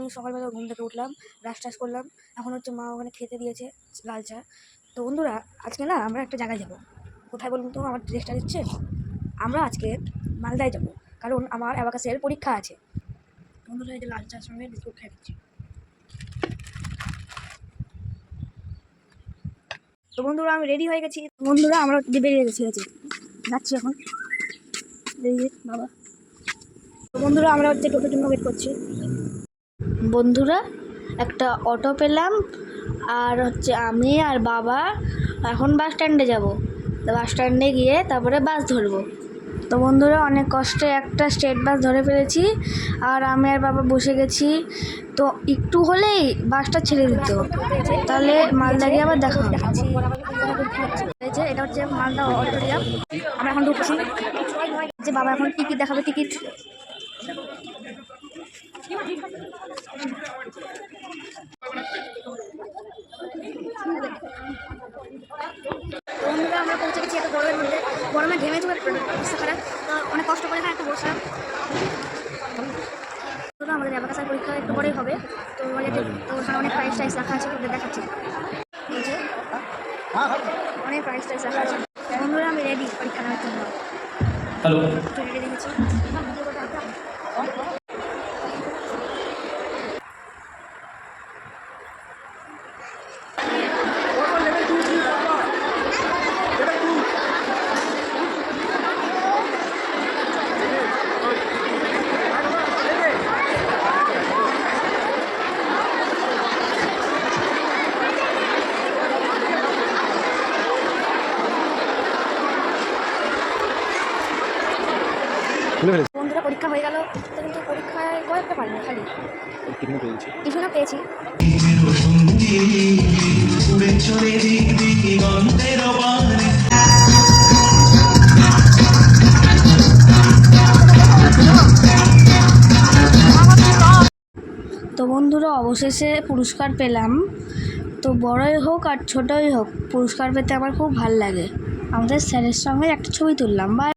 আমি সকালবেলা ঘুম থেকে উঠলাম, ব্রাশ টাশ করলাম। এখন হচ্ছে মা ওখানে খেতে দিয়েছে লাল চা। তো বন্ধুরা আজকে না আমরা একটা জায়গায় যাব। কোথায় বলুন তো? আমার ড্রেসটা দিচ্ছে। আমরা আজকে মালদায় যাব, কারণ আমার অ্যাবাকাসের পরীক্ষা আছে। বন্ধুরা এই যে লাল চার সঙ্গে বিস্কুট খাই দিচ্ছি। তো বন্ধুরা আমি রেডি হয়ে গেছি। বন্ধুরা আমরা বেরিয়ে গেছি, যাচ্ছি এখন বাবা। তো বন্ধুরা আমরা হচ্ছে টোটোর জন্য ওয়েট করছি। বন্ধুরা একটা অটো পেলাম, আর হচ্ছে আমি আর বাবা এখন বাস স্ট্যান্ডে যাব। তো বাস স্ট্যান্ডে গিয়ে তারপরে বাস ধরবো। তো বন্ধুরা অনেক কষ্টে একটা স্টেট বাস ধরে ফেলেছি, আর আমি আর বাবা বসে গেছি। তো একটু হলেই বাসটা ছেড়ে দিত, তাহলে মালদা গিয়ে আবার দেখা হবে। এই যে এটা হচ্ছে মালদা অডিটোরিয়াম, আমরা এখন ঢুকছি। যে বাবা এখন টিকিট দেখাবে, টিকিট। বন্ধুরা আমরা পৌঁছে গেছি এত গরমের মধ্যে, গরমে ঘেমে চলে অবস্থা খারাপ। তো অনেক কষ্ট করে একটু বসলাম। আমাদের অ্যাবাকাসের পরীক্ষা একটু পরেই হবে, তো ওখানে অনেক প্রাইস টাইস রাখা আছে, ওদের দেখাচ্ছি। এই যে অনেক প্রাইস টাইস রাখা আছে। বন্ধুরা আমি রেডি পরীক্ষা নেওয়ার জন্য। হ্যালো, রেডি দেখেছি। বন্ধুরা পরীক্ষা হয়ে গেল, তো কিন্তু পরীক্ষায় কয়েকটা পারিনি, খালি টিফিনও পেয়েছি। তো বন্ধুরা অবশেষে পুরস্কার পেলাম। তো বড়ই হোক আর ছোটই হোক, পুরস্কার পেতে আমার খুব ভালো লাগে। আমাদের স্যারের সঙ্গে একটা ছবি তুললাম।